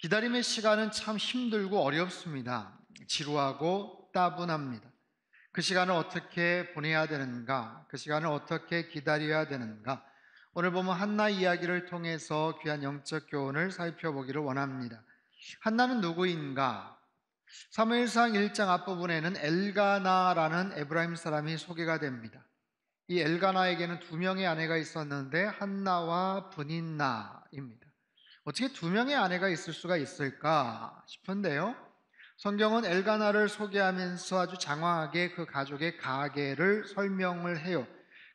기다림의 시간은 참 힘들고 어렵습니다. 지루하고 따분합니다. 그 시간을 어떻게 보내야 되는가? 그 시간을 어떻게 기다려야 되는가? 오늘 보면 한나 이야기를 통해서 귀한 영적 교훈을 살펴보기를 원합니다. 한나는 누구인가? 사무엘상 1장 앞부분에는 엘가나라는 에브라임 사람이 소개가 됩니다. 이 엘가나에게는 두 명의 아내가 있었는데 한나와 브닌나입니다. 어떻게 두 명의 아내가 있을 수가 있을까 싶은데요. 성경은 엘가나를 소개하면서 아주 장황하게 그 가족의 가계를 설명을 해요.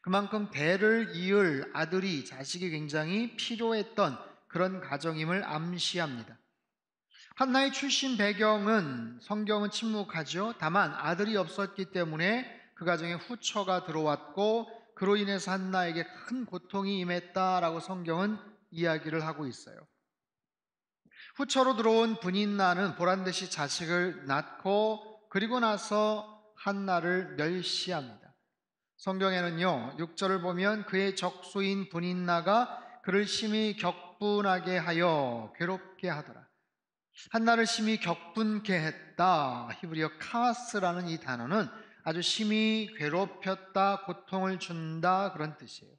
그만큼 대를 이을 아들이, 자식이 굉장히 필요했던 그런 가정임을 암시합니다. 한나의 출신 배경은 성경은 침묵하죠. 다만 아들이 없었기 때문에 그 가정에 후처가 들어왔고 그로 인해서 한나에게 큰 고통이 임했다라고 성경은 이야기를 하고 있어요. 후처로 들어온 브닌나는 보란듯이 자식을 낳고 그리고 나서 한나를 멸시합니다. 성경에는요, 6절을 보면 그의 적수인 브닌나가 그를 심히 격분하게 하여 괴롭게 하더라. 한나를 심히 격분케 했다. 히브리어 카스라는 이 단어는 아주 심히 괴롭혔다, 고통을 준다 그런 뜻이에요.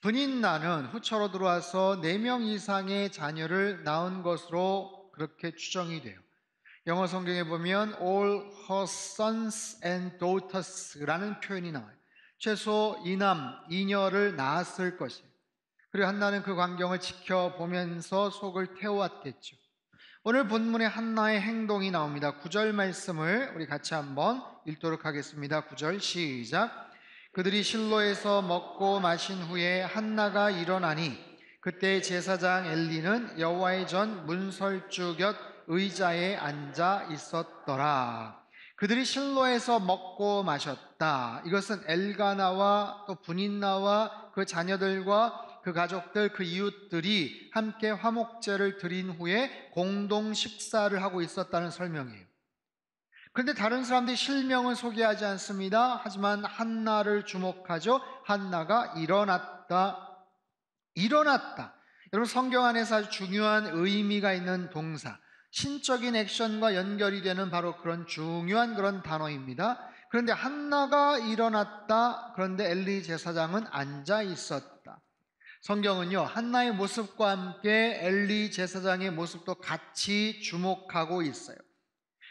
브닌나는 후처로 들어와서 4명 이상의 자녀를 낳은 것으로 그렇게 추정이 돼요. 영어 성경에 보면 all her sons and daughters라는 표현이 나와요. 최소 2남 2녀를 낳았을 것이에요. 그리고 한나는 그 광경을 지켜보면서 속을 태워왔겠죠. 오늘 본문에 한나의 행동이 나옵니다. 9절 말씀을 우리 같이 한번 읽도록 하겠습니다. 9절 시작. 그들이 실로에서 먹고 마신 후에 한나가 일어나니 그때 제사장 엘리는 여호와의 전 문설주 곁 의자에 앉아 있었더라. 그들이 실로에서 먹고 마셨다. 이것은 엘가나와 또 브닌나와 그 자녀들과 그 가족들, 그 이웃들이 함께 화목제를 드린 후에 공동 식사를 하고 있었다는 설명이에요. 그런데 다른 사람들이 실명을 소개하지 않습니다. 하지만 한나를 주목하죠. 한나가 일어났다. 일어났다. 여러분, 성경 안에서 아주 중요한 의미가 있는 동사, 신적인 액션과 연결이 되는 바로 그런 중요한 그런 단어입니다. 그런데 한나가 일어났다. 그런데 엘리 제사장은 앉아 있었다. 성경은요, 한나의 모습과 함께 엘리 제사장의 모습도 같이 주목하고 있어요.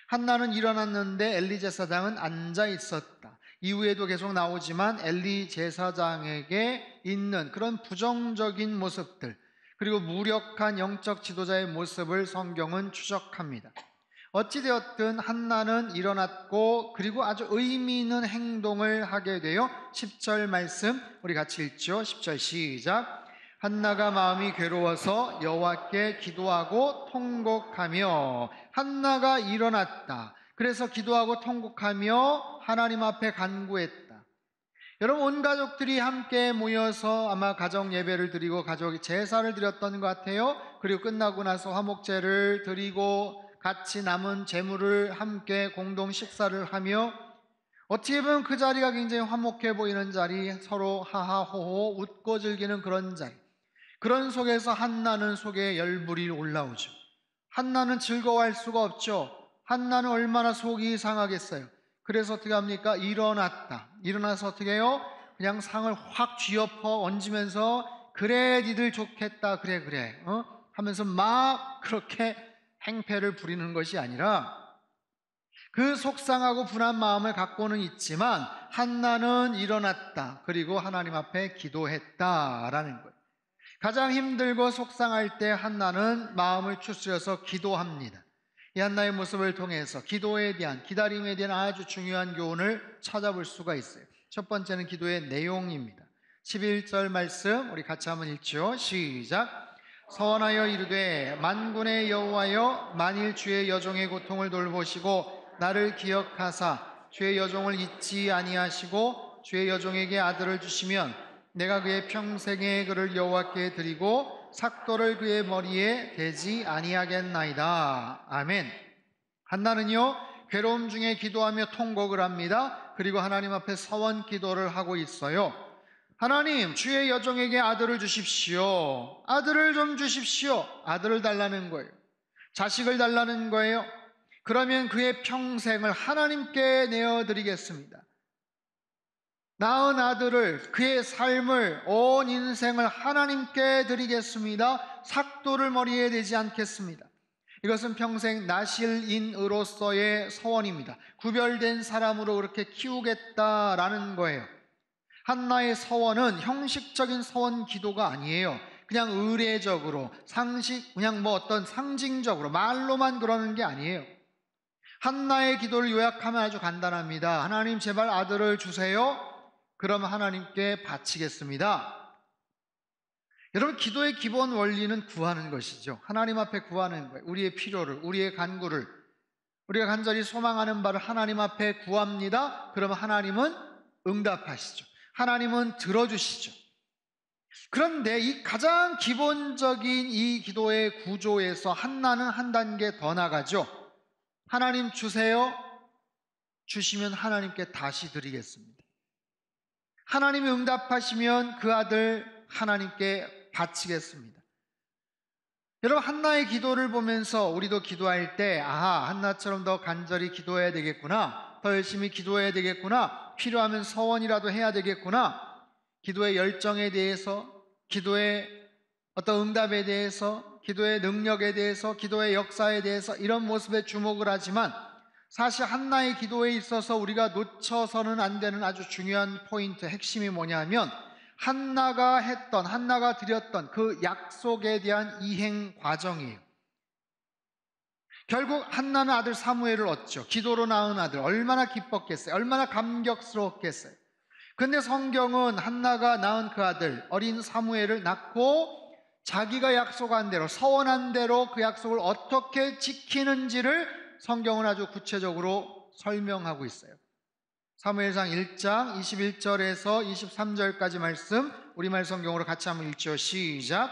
한나는 일어났는데 엘리 제사장은 앉아 있었다. 이후에도 계속 나오지만 엘리 제사장에게 있는 그런 부정적인 모습들, 그리고 무력한 영적 지도자의 모습을 성경은 추적합니다. 어찌되었든 한나는 일어났고 그리고 아주 의미 있는 행동을 하게 되어 10절 말씀 우리 같이 읽죠. 10절 시작. 한나가 마음이 괴로워서 여호와께 기도하고 통곡하며 한나가 일어났다. 그래서 기도하고 통곡하며 하나님 앞에 간구했다. 여러분, 온 가족들이 함께 모여서 아마 가정 예배를 드리고 가족 제사를 드렸던 것 같아요. 그리고 끝나고 나서 화목제를 드리고 같이 남은 재물을 함께 공동 식사를 하며 어떻게 보면 그 자리가 굉장히 화목해 보이는 자리, 서로 하하호호 웃고 즐기는 그런 자리. 그런 속에서 한나는 속에 열불이 올라오죠. 한나는 즐거워할 수가 없죠. 한나는 얼마나 속이 상하겠어요. 그래서 어떻게 합니까? 일어났다. 일어나서 어떻게 해요? 그냥 상을 확 쥐엎어 얹으면서 그래 니들 좋겠다 그래 하면서 막 그렇게 행패를 부리는 것이 아니라 그 속상하고 분한 마음을 갖고는 있지만 한나는 일어났다. 그리고 하나님 앞에 기도했다라는 거예요. 가장 힘들고 속상할 때 한나는 마음을 추스려서 기도합니다. 이 한나의 모습을 통해서 기도에 대한, 기다림에 대한 아주 중요한 교훈을 찾아볼 수가 있어요. 첫 번째는 기도의 내용입니다. 11절 말씀 우리 같이 한번 읽죠. 시작. 서원하여 이르되 만군의 여호와여, 만일 주의 여종의 고통을 돌보시고 나를 기억하사 주의 여종을 잊지 아니하시고 주의 여종에게 아들을 주시면 내가 그의 평생의 그를 여호와께 드리고 삭도를 그의 머리에 대지 아니하겠나이다. 아멘. 한나는요, 괴로움 중에 기도하며 통곡을 합니다. 그리고 하나님 앞에 서원 기도를 하고 있어요. 하나님, 주의 여종에게 아들을 주십시오. 아들을 좀 주십시오. 아들을 달라는 거예요. 자식을 달라는 거예요. 그러면 그의 평생을 하나님께 내어드리겠습니다. 낳은 아들을, 그의 삶을, 온 인생을 하나님께 드리겠습니다. 삭도를 머리에 대지 않겠습니다. 이것은 평생 나실인으로서의 서원입니다. 구별된 사람으로 그렇게 키우겠다라는 거예요. 한나의 서원은 형식적인 서원 기도가 아니에요. 그냥 의례적으로, 그냥 어떤 상징적으로 말로만 그러는 게 아니에요. 한나의 기도를 요약하면 아주 간단합니다. 하나님 제발 아들을 주세요. 그럼 하나님께 바치겠습니다. 여러분, 기도의 기본 원리는 구하는 것이죠. 하나님 앞에 구하는 거예요. 우리의 필요를, 우리의 간구를, 우리가 간절히 소망하는 바를 하나님 앞에 구합니다. 그러면 하나님은 응답하시죠. 하나님은 들어주시죠. 그런데 이 가장 기본적인 이 기도의 구조에서 한나는 한 단계 더 나가죠. 하나님 주세요. 주시면 하나님께 다시 드리겠습니다. 하나님이 응답하시면 그 아들 하나님께 바치겠습니다. 여러분, 한나의 기도를 보면서 우리도 기도할 때 한나처럼 더 간절히 기도해야 되겠구나, 더 열심히 기도해야 되겠구나, 필요하면 서원이라도 해야 되겠구나, 기도의 열정에 대해서, 기도의 어떤 응답에 대해서, 기도의 능력에 대해서, 기도의 역사에 대해서 이런 모습에 주목을 하지만 사실 한나의 기도에 있어서 우리가 놓쳐서는 안 되는 아주 중요한 포인트, 핵심이 뭐냐면 한나가 드렸던 그 약속에 대한 이행 과정이에요. 결국 한나는 아들 사무엘을 얻죠. 기도로 낳은 아들, 얼마나 기뻤겠어요. 얼마나 감격스러웠겠어요. 근데 성경은 한나가 낳은 그 아들 어린 사무엘을 낳고 자기가 약속한 대로, 서원한 대로 그 약속을 어떻게 지키는지를 성경은 아주 구체적으로 설명하고 있어요. 사무엘상 1장 21절에서 23절까지 말씀, 우리말 성경으로 같이 한번 읽죠. 시작.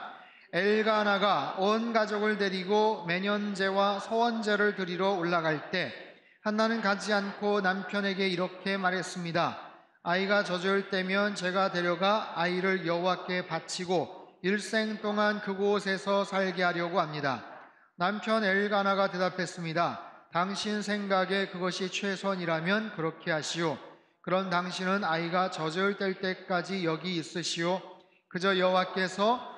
엘가나가 온 가족을 데리고 매년제와 서원제를 드리러 올라갈 때 한나는 가지 않고 남편에게 이렇게 말했습니다. 아이가 젖을 때면 제가 데려가 아이를 여호와께 바치고 일생 동안 그곳에서 살게 하려고 합니다. 남편 엘가나가 대답했습니다. 당신 생각에 그것이 최선이라면 그렇게 하시오. 그런 당신은 아이가 젖을 뗄 때까지 여기 있으시오. 그저 여호와께서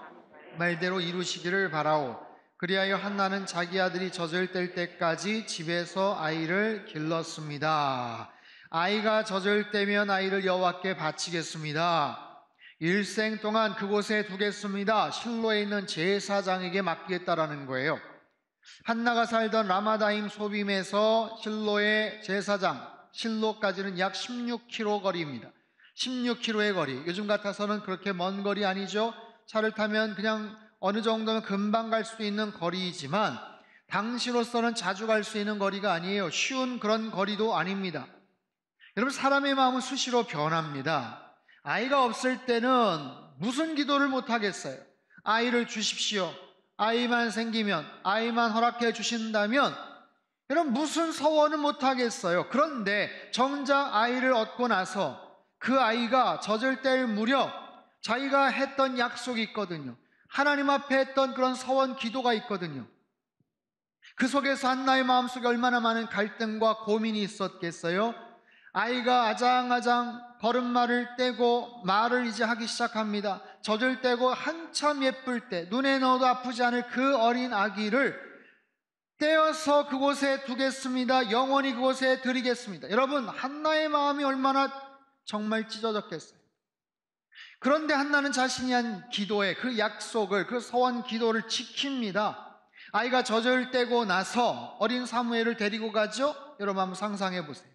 말대로 이루시기를 바라오. 그리하여 한나는 자기 아들이 젖을 뗄 때까지 집에서 아이를 길렀습니다. 아이가 젖을 때면 아이를 여호와께 바치겠습니다. 일생 동안 그곳에 두겠습니다. 실로에 있는 제사장에게 맡기겠다라는 거예요. 한나가 살던 라마다임 소빔에서 실로의 제사장, 실로까지는 약 16km 거리입니다. 16km의 거리, 요즘 같아서는 그렇게 먼 거리 아니죠. 차를 타면 그냥 어느 정도는 금방 갈 수 있는 거리이지만 당시로서는 자주 갈 수 있는 거리가 아니에요. 쉬운 그런 거리도 아닙니다. 여러분, 사람의 마음은 수시로 변합니다. 아이가 없을 때는 무슨 기도를 못 하겠어요. 아이를 주십시오. 아이만 생기면, 아이만 허락해 주신다면 여러분 무슨 서원을 못 하겠어요. 그런데 정작 아이를 얻고 나서 그 아이가 젖을 뗄 무렵 자기가 했던 약속이 있거든요. 하나님 앞에 했던 그런 서원 기도가 있거든요. 그 속에서 한나의 마음속에 얼마나 많은 갈등과 고민이 있었겠어요. 아이가 아장아장 걸음마를 떼고 말을 이제 하기 시작합니다. 젖을 떼고 한참 예쁠 때 눈에 넣어도 아프지 않을 그 어린 아기를 떼어서 그곳에 두겠습니다. 영원히 그곳에 드리겠습니다. 여러분, 한나의 마음이 얼마나 정말 찢어졌겠어요. 그런데 한나는 자신이 한 기도의 그 약속을, 그 서원 기도를 지킵니다. 아이가 젖을 떼고 나서 어린 사무엘을 데리고 가죠. 여러분 한번 상상해 보세요.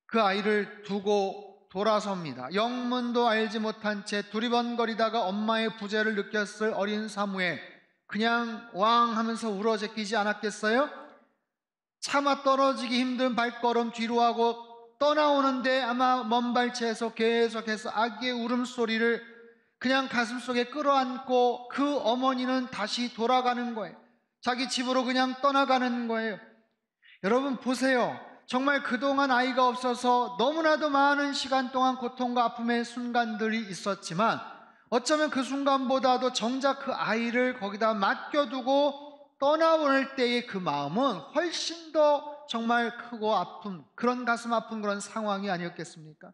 그 아이를 두고 돌아섭니다. 영문도 알지 못한 채 두리번거리다가 엄마의 부재를 느꼈을 어린 사무엘, 그냥 왕 하면서 울어 제끼지 않았겠어요? 차마 떨어지기 힘든 발걸음 뒤로 하고 떠나오는데 아마 먼 발치에서 계속해서 아기의 울음소리를 그냥 가슴속에 끌어안고 그 어머니는 다시 돌아가는 거예요. 자기 집으로 그냥 떠나가는 거예요. 여러분 보세요. 정말 그동안 아이가 없어서 너무나도 많은 시간 동안 고통과 아픔의 순간들이 있었지만 어쩌면 그 순간보다도 정작 그 아이를 거기다 맡겨두고 떠나보낼 때의 그 마음은 훨씬 더 정말 크고 아픈, 그런 가슴 아픈 그런 상황이 아니었겠습니까?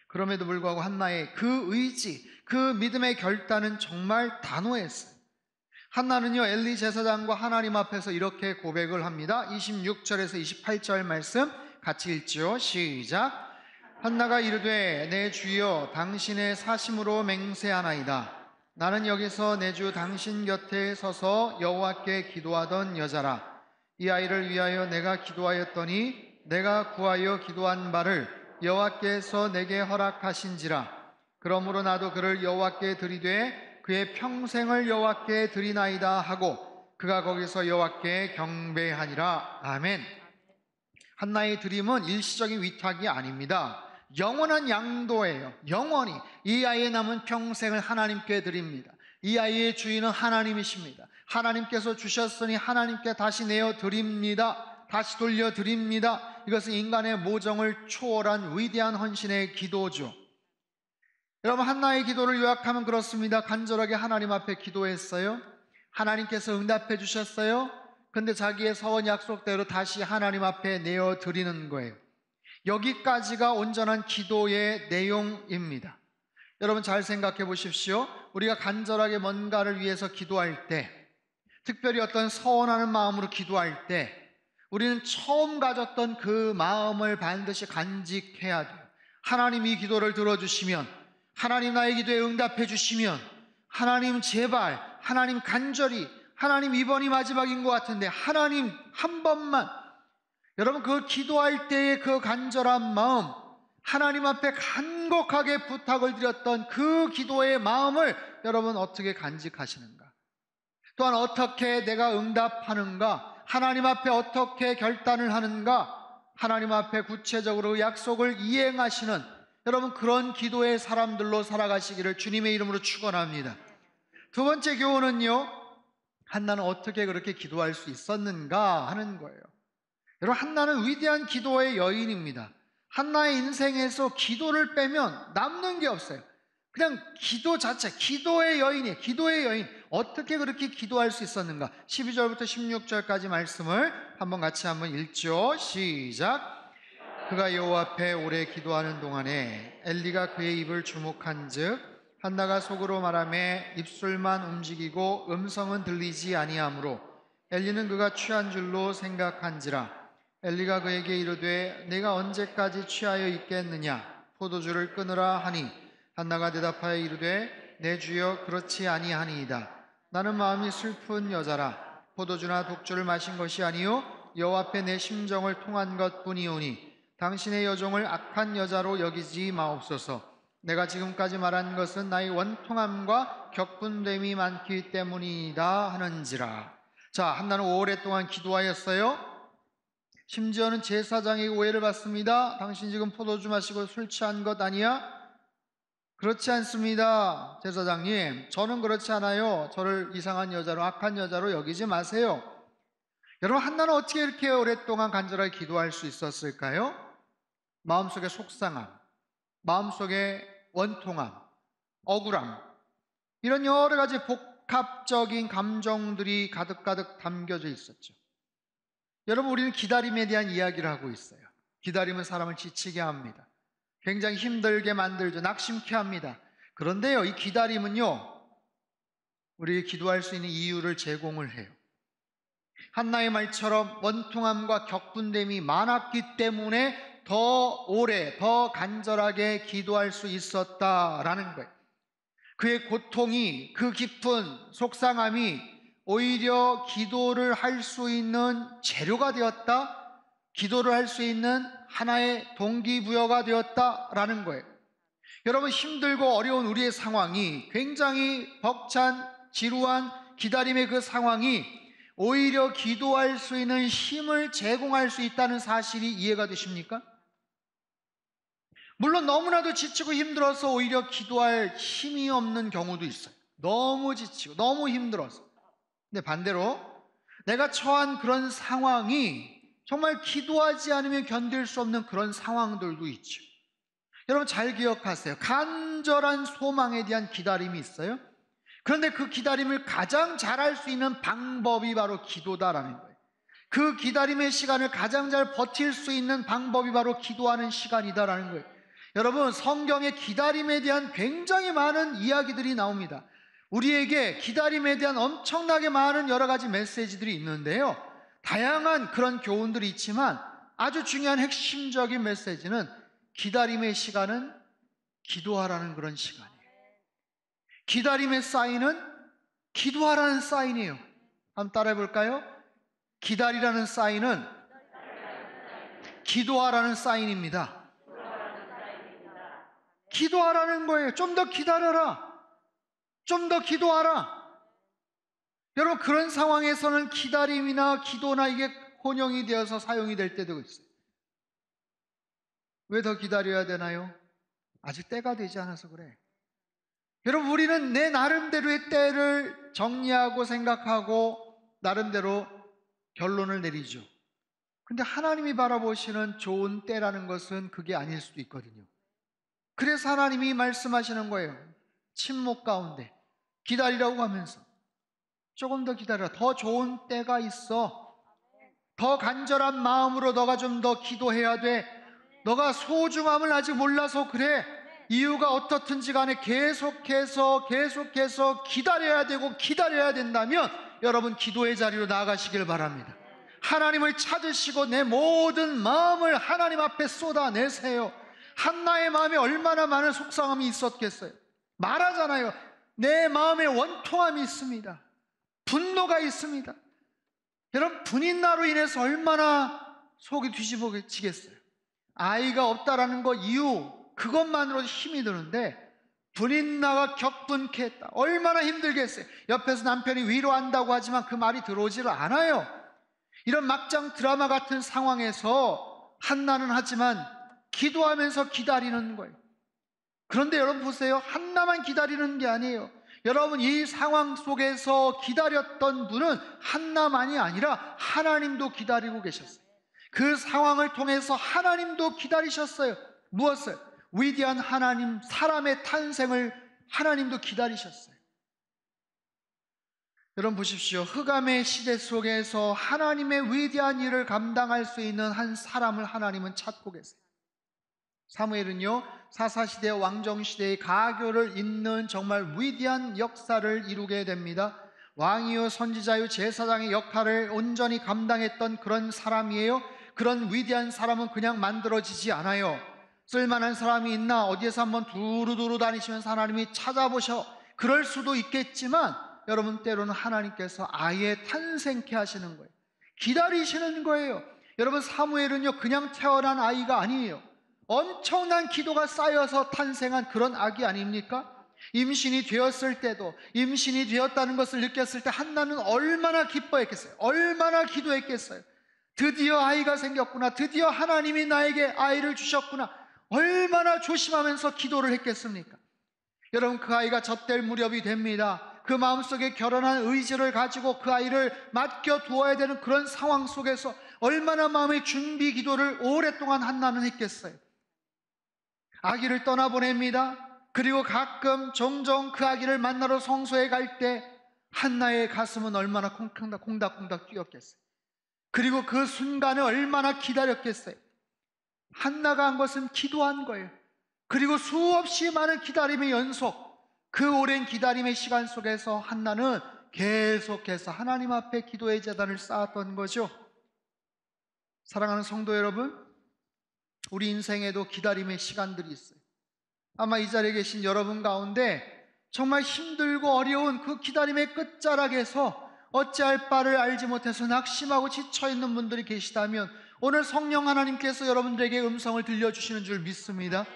그럼에도 불구하고 한나의 그 의지, 그 믿음의 결단은 정말 단호했어요. 한나는요, 엘리 제사장과 하나님 앞에서 이렇게 고백을 합니다. 26절에서 28절 말씀 같이 읽지요. 시작. 한나가 이르되 내 주여 당신의 사심으로 맹세하나이다. 나는 여기서 내 주 당신 곁에 서서 여호와께 기도하던 여자라. 이 아이를 위하여 내가 기도하였더니 내가 구하여 기도한 바를 여호와께서 내게 허락하신지라. 그러므로 나도 그를 여호와께 드리되 그의 평생을 여호와께 드리나이다 하고 그가 거기서 여호와께 경배하니라. 아멘. 한나의 드림은 일시적인 위탁이 아닙니다. 영원한 양도예요. 영원히 이 아이의 남은 평생을 하나님께 드립니다. 이 아이의 주인은 하나님이십니다. 하나님께서 주셨으니 하나님께 다시 내어드립니다. 다시 돌려드립니다. 이것은 인간의 모정을 초월한 위대한 헌신의 기도죠. 여러분, 한나의 기도를 요약하면 그렇습니다. 간절하게 하나님 앞에 기도했어요. 하나님께서 응답해 주셨어요. 근데 자기의 서원 약속대로 다시 하나님 앞에 내어드리는 거예요. 여기까지가 온전한 기도의 내용입니다. 여러분, 잘 생각해 보십시오. 우리가 간절하게 뭔가를 위해서 기도할 때, 특별히 어떤 서원하는 마음으로 기도할 때 우리는 처음 가졌던 그 마음을 반드시 간직해야 돼요. 하나님 이 기도를 들어주시면, 하나님 나의 기도에 응답해 주시면, 하나님 제발, 하나님 간절히, 하나님 이번이 마지막인 것 같은데 하나님 한 번만. 여러분, 그 기도할 때의 그 간절한 마음, 하나님 앞에 간곡하게 부탁을 드렸던 그 기도의 마음을 여러분 어떻게 간직하시는가? 또한 어떻게 내가 응답하는가? 하나님 앞에 어떻게 결단을 하는가? 하나님 앞에 구체적으로 약속을 이행하시는 여러분, 그런 기도의 사람들로 살아가시기를 주님의 이름으로 축원합니다. 두 번째 교훈은요, 한나는 어떻게 그렇게 기도할 수 있었는가 하는 거예요. 여러분, 한나는 위대한 기도의 여인입니다. 한나의 인생에서 기도를 빼면 남는 게 없어요. 그냥 기도 자체, 기도의 여인이에요. 기도의 여인. 어떻게 그렇게 기도할 수 있었는가? 12절부터 16절까지 말씀을 한번 같이 한번 읽죠. 시작. 그가 여호와 앞에 오래 기도하는 동안에 엘리가 그의 입을 주목한즉 한나가 속으로 말하며 입술만 움직이고 음성은 들리지 아니하므로 엘리는 그가 취한 줄로 생각한지라. 엘리가 그에게 이르되 내가 언제까지 취하여 있겠느냐? 포도주를 끊으라 하니 한나가 대답하여 이르되 내 주여 그렇지 아니하니이다. 나는 마음이 슬픈 여자라. 포도주나 독주를 마신 것이 아니요 여호와 앞에 내 심정을 통한 것뿐이오니 당신의 여종을 악한 여자로 여기지 마옵소서. 내가 지금까지 말한 것은 나의 원통함과 격분됨이 많기 때문이다 하는지라. 자, 한나는 오랫동안 기도하였어요. 심지어는 제사장에게 오해를 받습니다. 당신 지금 포도주 마시고 술 취한 것 아니야? 그렇지 않습니다. 제사장님, 저는 그렇지 않아요. 저를 이상한 여자로, 악한 여자로 여기지 마세요. 여러분, 한나는 어떻게 이렇게 오랫동안 간절하게 기도할 수 있었을까요? 마음속에 속상함, 마음속에 원통함, 억울함, 이런 여러 가지 복합적인 감정들이 가득가득 담겨져 있었죠. 여러분, 우리는 기다림에 대한 이야기를 하고 있어요. 기다림은 사람을 지치게 합니다. 굉장히 힘들게 만들죠. 낙심케 합니다. 그런데요, 이 기다림은요, 우리 기도할 수 있는 이유를 제공을 해요. 한나의 말처럼 원통함과 격분됨이 많았기 때문에 더 오래, 더 간절하게 기도할 수 있었다라는 거예요. 그의 고통이, 그 깊은 속상함이 오히려 기도를 할 수 있는 재료가 되었다, 기도를 할 수 있는 하나의 동기부여가 되었다라는 거예요. 여러분, 힘들고 어려운 우리의 상황이, 굉장히 벅찬 지루한 기다림의 그 상황이 오히려 기도할 수 있는 힘을 제공할 수 있다는 사실이 이해가 되십니까? 물론 너무나도 지치고 힘들어서 오히려 기도할 힘이 없는 경우도 있어요. 너무 지치고 너무 힘들어서. 근데 반대로 내가 처한 그런 상황이 정말 기도하지 않으면 견딜 수 없는 그런 상황들도 있죠. 여러분, 잘 기억하세요. 간절한 소망에 대한 기다림이 있어요. 그런데 그 기다림을 가장 잘할 수 있는 방법이 바로 기도다라는 거예요. 그 기다림의 시간을 가장 잘 버틸 수 있는 방법이 바로 기도하는 시간이다라는 거예요. 여러분, 성경에 기다림에 대한 굉장히 많은 이야기들이 나옵니다. 우리에게 기다림에 대한 엄청나게 많은 여러 가지 메시지들이 있는데요, 다양한 그런 교훈들이 있지만 아주 중요한 핵심적인 메시지는 기다림의 시간은 기도하라는 그런 시간이에요. 기다림의 사인은 기도하라는 사인이에요. 한번 따라해 볼까요? 기다리라는 사인은 기도하라는 사인입니다. 기도하라는 거예요. 좀 더 기다려라. 좀 더 기도하라. 여러분, 그런 상황에서는 기다림이나 기도나 이게 혼용이 되어서 사용이 될 때도 있어요. 왜 더 기다려야 되나요? 아직 때가 되지 않아서 그래. 여러분, 우리는 내 나름대로의 때를 정리하고 생각하고 나름대로 결론을 내리죠. 근데 하나님이 바라보시는 좋은 때라는 것은 그게 아닐 수도 있거든요. 그래서 하나님이 말씀하시는 거예요. 침묵 가운데 기다리라고 하면서 조금 더 기다려라. 더 좋은 때가 있어. 더 간절한 마음으로 너가 좀 더 기도해야 돼. 너가 소중함을 아직 몰라서 그래. 이유가 어떻든지 간에 계속해서 기다려야 되고 기다려야 된다면 여러분, 기도의 자리로 나아가시길 바랍니다. 하나님을 찾으시고 내 모든 마음을 하나님 앞에 쏟아내세요. 한나의 마음에 얼마나 많은 속상함이 있었겠어요. 말하잖아요. 내 마음에 원통함이 있습니다. 분노가 있습니다. 여러분, 분인나로 인해서 얼마나 속이 뒤집어지겠어요. 아이가 없다라는 거 이유, 그것만으로도 힘이 드는데 분인나가 격분케 했다. 얼마나 힘들겠어요. 옆에서 남편이 위로한다고 하지만 그 말이 들어오지를 않아요. 이런 막장 드라마 같은 상황에서 한나는 하지만 기도하면서 기다리는 거예요. 그런데 여러분 보세요. 한나만 기다리는 게 아니에요. 여러분, 이 상황 속에서 기다렸던 분은 한나만이 아니라 하나님도 기다리고 계셨어요. 그 상황을 통해서 하나님도 기다리셨어요. 무엇을? 위대한 하나님, 사람의 탄생을 하나님도 기다리셨어요. 여러분 보십시오. 흑암의 시대 속에서 하나님의 위대한 일을 감당할 수 있는 한 사람을 하나님은 찾고 계세요. 사무엘은요, 사사시대 왕정시대의 가교를 잇는 정말 위대한 역사를 이루게 됩니다. 왕이요 선지자요 제사장의 역할을 온전히 감당했던 그런 사람이에요. 그런 위대한 사람은 그냥 만들어지지 않아요. 쓸만한 사람이 있나 어디에서 한번 두루두루 다니시면서 하나님이 찾아보셔, 그럴 수도 있겠지만 여러분, 때로는 하나님께서 아예 탄생케 하시는 거예요. 기다리시는 거예요. 여러분, 사무엘은요 그냥 태어난 아이가 아니에요. 엄청난 기도가 쌓여서 탄생한 그런 아기 아닙니까? 임신이 되었을 때도, 임신이 되었다는 것을 느꼈을 때 한나는 얼마나 기뻐했겠어요. 얼마나 기도했겠어요. 드디어 아이가 생겼구나. 드디어 하나님이 나에게 아이를 주셨구나. 얼마나 조심하면서 기도를 했겠습니까? 여러분, 그 아이가 젖될 무렵이 됩니다. 그 마음속에 결혼한 의지를 가지고 그 아이를 맡겨두어야 되는 그런 상황 속에서 얼마나 마음의 준비 기도를 오랫동안 한나는 했겠어요. 아기를 떠나보냅니다. 그리고 가끔 종종 그 아기를 만나러 성소에 갈 때 한나의 가슴은 얼마나 콩닥콩닥 뛰었겠어요. 그리고 그 순간을 얼마나 기다렸겠어요. 한나가 한 것은 기도한 거예요. 그리고 수없이 많은 기다림의 연속, 그 오랜 기다림의 시간 속에서 한나는 계속해서 하나님 앞에 기도의 제단을 쌓았던 거죠. 사랑하는 성도 여러분, 우리 인생에도 기다림의 시간들이 있어요. 아마 이 자리에 계신 여러분 가운데 정말 힘들고 어려운 그 기다림의 끝자락에서 어찌할 바를 알지 못해서 낙심하고 지쳐있는 분들이 계시다면 오늘 성령 하나님께서 여러분들에게 음성을 들려주시는 줄 믿습니다.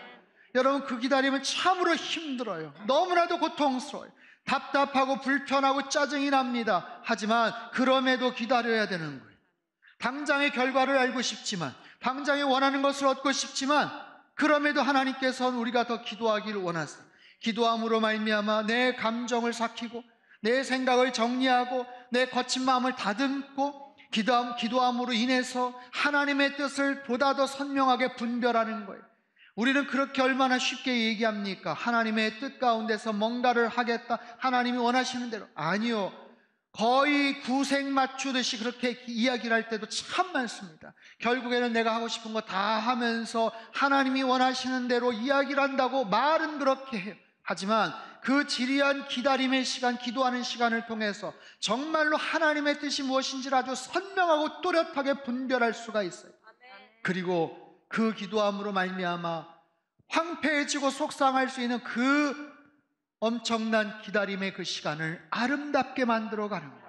여러분, 그 기다림은 참으로 힘들어요. 너무나도 고통스러워요. 답답하고 불편하고 짜증이 납니다. 하지만 그럼에도 기다려야 되는 거예요. 당장의 결과를 알고 싶지만, 당장에 원하는 것을 얻고 싶지만, 그럼에도 하나님께서는 우리가 더 기도하기를 원하세요. 기도함으로 말미암아 내 감정을 삭히고 내 생각을 정리하고 내 거친 마음을 다듬고 기도함으로 인해서 하나님의 뜻을 보다 더 선명하게 분별하는 거예요. 우리는 그렇게 얼마나 쉽게 얘기합니까? 하나님의 뜻 가운데서 뭔가를 하겠다, 하나님이 원하시는 대로. 아니요, 거의 구색 맞추듯이 그렇게 이야기를 할 때도 참 많습니다. 결국에는 내가 하고 싶은 거 다 하면서 하나님이 원하시는 대로 이야기를 한다고 말은 그렇게 해요. 하지만 그 지리한 기다림의 시간, 기도하는 시간을 통해서 정말로 하나님의 뜻이 무엇인지를 아주 선명하고 또렷하게 분별할 수가 있어요. 그리고 그 기도함으로 말미암아 황폐해지고 속상할 수 있는 그 엄청난 기다림의 그 시간을 아름답게 만들어가는 거예요.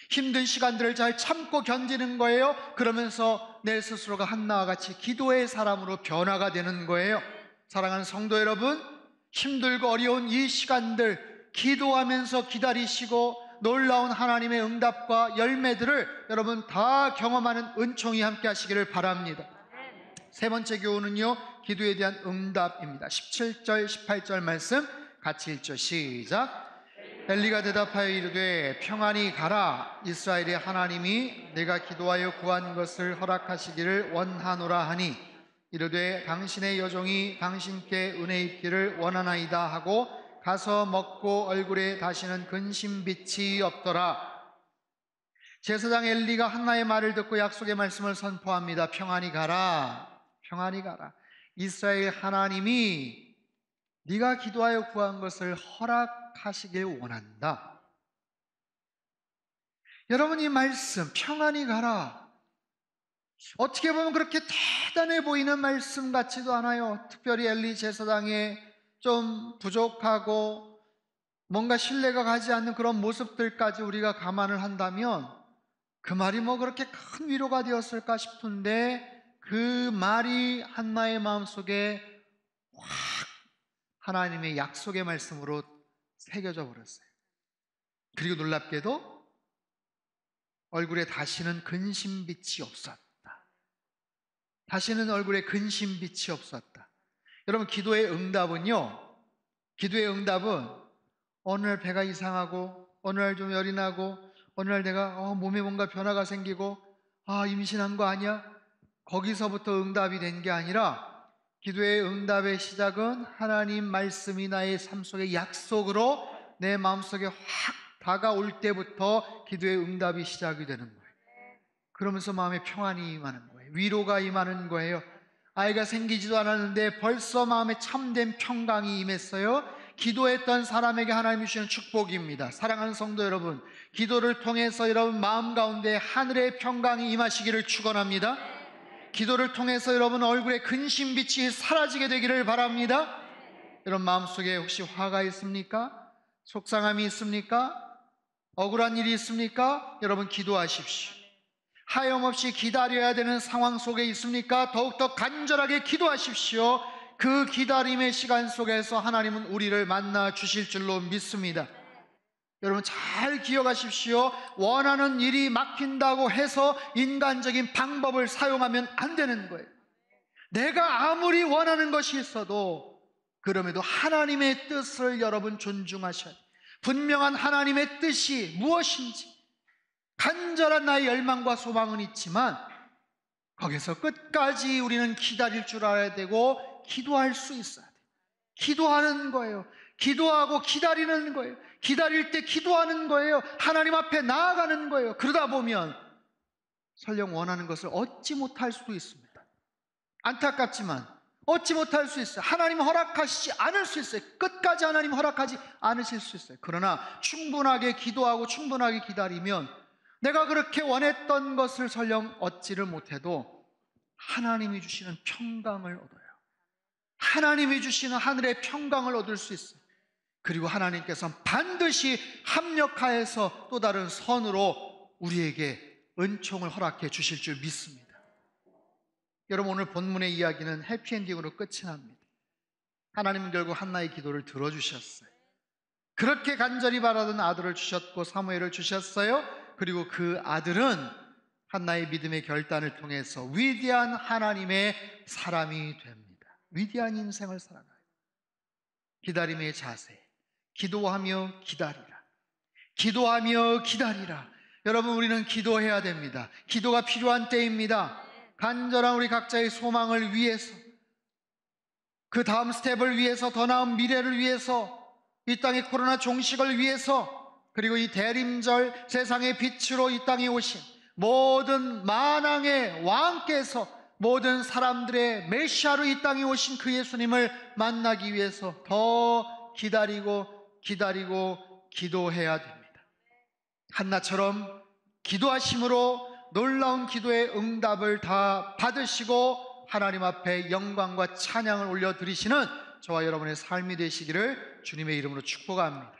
힘든 시간들을 잘 참고 견디는 거예요. 그러면서 내 스스로가 한나와 같이 기도의 사람으로 변화가 되는 거예요. 사랑하는 성도 여러분, 힘들고 어려운 이 시간들 기도하면서 기다리시고 놀라운 하나님의 응답과 열매들을 여러분 다 경험하는 은총이 함께 하시기를 바랍니다. 세 번째 교훈은요, 기도에 대한 응답입니다. 17절 18절 말씀 같이 읽죠. 시작. 엘리가 대답하여 이르되 평안히 가라. 이스라엘의 하나님이 내가 기도하여 구한 것을 허락하시기를 원하노라 하니 이르되 당신의 여종이 당신께 은혜 입기를 원하나이다 하고 가서 먹고 얼굴에 다시는 근심빛이 없더라. 제사장 엘리가 한나의 말을 듣고 약속의 말씀을 선포합니다. 평안히 가라. 평안히 가라. 이스라엘 하나님이 네가 기도하여 구한 것을 허락하시길 원한다. 여러분, 이 말씀 평안히 가라, 어떻게 보면 그렇게 대단해 보이는 말씀 같지도 않아요. 특별히 엘리 제사장의 좀 부족하고 뭔가 신뢰가 가지 않는 그런 모습들까지 우리가 감안을 한다면 그 말이 뭐 그렇게 큰 위로가 되었을까 싶은데 그 말이 한나의 마음속에 확 하나님의 약속의 말씀으로 새겨져 버렸어요. 그리고 놀랍게도 얼굴에 다시는 근심빛이 없었다. 다시는 얼굴에 근심빛이 없었다. 여러분, 기도의 응답은 어느 날 배가 이상하고 어느 날 좀 열이 나고 어느 날 내가 몸에 뭔가 변화가 생기고 임신한 거 아니야? 거기서부터 응답이 된 게 아니라 기도의 응답의 시작은 하나님 말씀이 나의 삶 속의 약속으로 내 마음속에 확 다가올 때부터 기도의 응답이 시작이 되는 거예요. 그러면서 마음에 평안이 임하는 거예요. 위로가 임하는 거예요. 아이가 생기지도 않았는데 벌써 마음에 참된 평강이 임했어요. 기도했던 사람에게 하나님이 주시는 축복입니다. 사랑하는 성도 여러분, 기도를 통해서 여러분 마음 가운데 하늘의 평강이 임하시기를 축원합니다. 기도를 통해서 여러분 얼굴에 근심빛이 사라지게 되기를 바랍니다. 여러분 마음속에 혹시 화가 있습니까? 속상함이 있습니까? 억울한 일이 있습니까? 여러분 기도하십시오. 하염없이 기다려야 되는 상황 속에 있습니까? 더욱더 간절하게 기도하십시오. 그 기다림의 시간 속에서 하나님은 우리를 만나 주실 줄로 믿습니다. 여러분 잘 기억하십시오. 원하는 일이 막힌다고 해서 인간적인 방법을 사용하면 안 되는 거예요. 내가 아무리 원하는 것이 있어도 그럼에도 하나님의 뜻을 여러분 존중하셔야 돼요. 분명한 하나님의 뜻이 무엇인지 간절한 나의 열망과 소망은 있지만 거기서 끝까지 우리는 기다릴 줄 알아야 되고 기도할 수 있어야 돼요. 기도하는 거예요. 기도하고 기다리는 거예요. 기다릴 때 기도하는 거예요. 하나님 앞에 나아가는 거예요. 그러다 보면 설령 원하는 것을 얻지 못할 수도 있습니다. 안타깝지만 얻지 못할 수 있어요. 하나님 허락하시지 않을 수 있어요. 끝까지 하나님 허락하지 않으실 수 있어요. 그러나 충분하게 기도하고 충분하게 기다리면 내가 그렇게 원했던 것을 설령 얻지를 못해도 하나님이 주시는 평강을 얻어요. 하나님이 주시는 하늘의 평강을 얻을 수 있어요. 그리고 하나님께서는 반드시 합력하여서 또 다른 선으로 우리에게 은총을 허락해 주실 줄 믿습니다. 여러분 오늘 본문의 이야기는 해피엔딩으로 끝이 납니다. 하나님은 결국 한나의 기도를 들어주셨어요. 그렇게 간절히 바라던 아들을 주셨고 사무엘을 주셨어요. 그리고 그 아들은 한나의 믿음의 결단을 통해서 위대한 하나님의 사람이 됩니다. 위대한 인생을 살아가요. 기다림의 자세, 기도하며 기다리라. 기도하며 기다리라. 여러분 우리는 기도해야 됩니다. 기도가 필요한 때입니다. 간절한 우리 각자의 소망을 위해서 그 다음 스텝을 위해서, 더 나은 미래를 위해서, 이 땅의 코로나 종식을 위해서, 그리고 이 대림절 세상의 빛으로 이 땅에 오신 모든 만왕의 왕께서 모든 사람들의 메시아로 이 땅에 오신 그 예수님을 만나기 위해서 더 기다리고 기도해야 됩니다. 한나처럼 기도하심으로 놀라운 기도의 응답을 다 받으시고 하나님 앞에 영광과 찬양을 올려드리시는 저와 여러분의 삶이 되시기를 주님의 이름으로 축복합니다.